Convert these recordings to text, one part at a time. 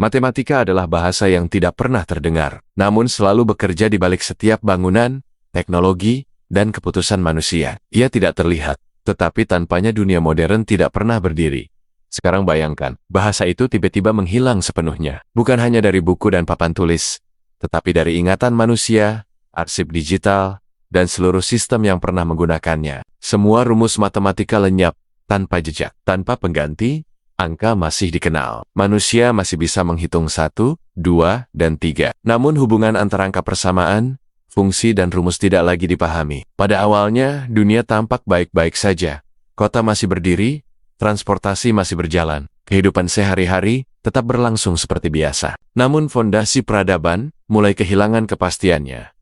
Matematika adalah bahasa yang tidak pernah terdengar, namun selalu bekerja di balik setiap bangunan, teknologi, dan keputusan manusia. Ia tidak terlihat, tetapi tanpanya dunia modern tidak pernah berdiri. Sekarang bayangkan, bahasa itu tiba-tiba menghilang sepenuhnya. Bukan hanya dari buku dan papan tulis, tetapi dari ingatan manusia, arsip digital, dan seluruh sistem yang pernah menggunakannya. Semua rumus matematika lenyap, tanpa jejak, tanpa pengganti. Angka masih dikenal. Manusia masih bisa menghitung 1, 2, dan 3. Namun hubungan antara angka persamaan, fungsi dan rumus tidak lagi dipahami. Pada awalnya, dunia tampak baik-baik saja. Kota masih berdiri, transportasi masih berjalan. Kehidupan sehari-hari tetap berlangsung seperti biasa. Namun fondasi peradaban mulai kehilangan kepastiannya.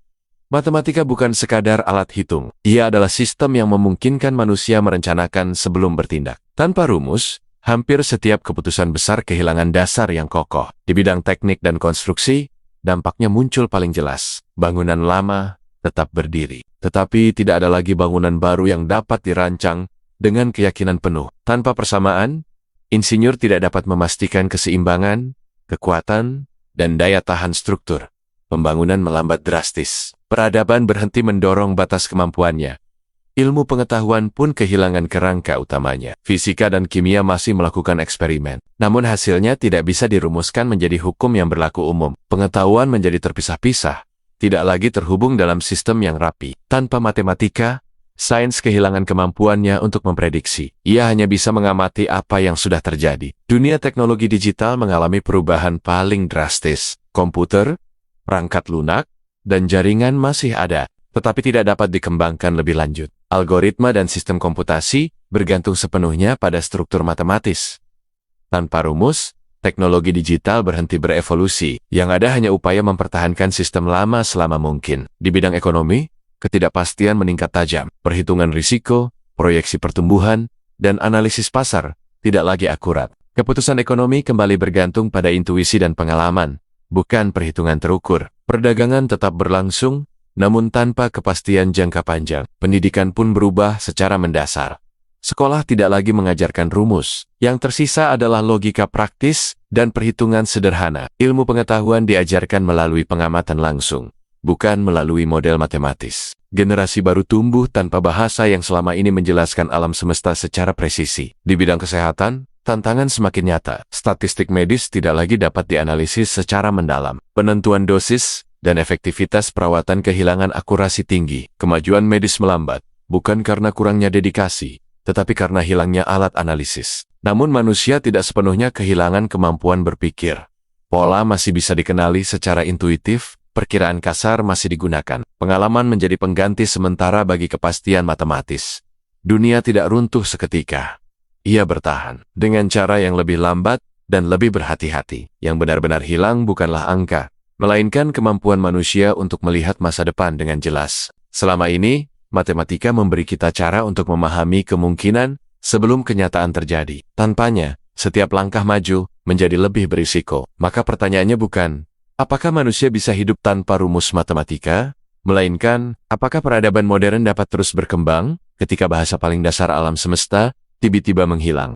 Matematika bukan sekadar alat hitung. Ia adalah sistem yang memungkinkan manusia merencanakan sebelum bertindak. Tanpa rumus, hampir setiap keputusan besar kehilangan dasar yang kokoh. Di bidang teknik dan konstruksi, dampaknya muncul paling jelas. Bangunan lama tetap berdiri. Tetapi tidak ada lagi bangunan baru yang dapat dirancang dengan keyakinan penuh. Tanpa persamaan, insinyur tidak dapat memastikan keseimbangan, kekuatan, dan daya tahan struktur. Pembangunan melambat drastis. Peradaban berhenti mendorong batas kemampuannya. Ilmu pengetahuan pun kehilangan kerangka utamanya. Fisika dan kimia masih melakukan eksperimen. Namun hasilnya tidak bisa dirumuskan menjadi hukum yang berlaku umum. Pengetahuan menjadi terpisah-pisah, tidak lagi terhubung dalam sistem yang rapi. Tanpa matematika, sains kehilangan kemampuannya untuk memprediksi. Ia hanya bisa mengamati apa yang sudah terjadi. Dunia teknologi digital mengalami perubahan paling drastis. Komputer, perangkat lunak, dan jaringan masih ada, tetapi tidak dapat dikembangkan lebih lanjut. Algoritma dan sistem komputasi bergantung sepenuhnya pada struktur matematis. Tanpa rumus, teknologi digital berhenti berevolusi. Yang ada hanya upaya mempertahankan sistem lama selama mungkin. Di bidang ekonomi, ketidakpastian meningkat tajam. Perhitungan risiko, proyeksi pertumbuhan, dan analisis pasar tidak lagi akurat. Keputusan ekonomi kembali bergantung pada intuisi dan pengalaman, bukan perhitungan terukur. Perdagangan tetap berlangsung, namun tanpa kepastian jangka panjang. Pendidikan pun berubah secara mendasar. Sekolah tidak lagi mengajarkan rumus. Yang tersisa adalah logika praktis dan perhitungan sederhana. Ilmu pengetahuan diajarkan melalui pengamatan langsung, bukan melalui model matematis. Generasi baru tumbuh tanpa bahasa yang selama ini menjelaskan alam semesta secara presisi. Di bidang kesehatan, tantangan semakin nyata. Statistik medis tidak lagi dapat dianalisis secara mendalam. Penentuan dosis dan efektivitas perawatan kehilangan akurasi tinggi. Kemajuan medis melambat, bukan karena kurangnya dedikasi, tetapi karena hilangnya alat analisis. Namun manusia tidak sepenuhnya kehilangan kemampuan berpikir. Pola masih bisa dikenali secara intuitif, perkiraan kasar masih digunakan. Pengalaman menjadi pengganti sementara bagi kepastian matematis. Dunia tidak runtuh seketika. Ia bertahan dengan cara yang lebih lambat dan lebih berhati-hati. Yang benar-benar hilang bukanlah angka, melainkan kemampuan manusia untuk melihat masa depan dengan jelas. Selama ini, matematika memberi kita cara untuk memahami kemungkinan sebelum kenyataan terjadi. Tanpanya, setiap langkah maju menjadi lebih berisiko. Maka pertanyaannya bukan, apakah manusia bisa hidup tanpa rumus matematika? Melainkan, apakah peradaban modern dapat terus berkembang ketika bahasa paling dasar alam semesta tiba-tiba menghilang?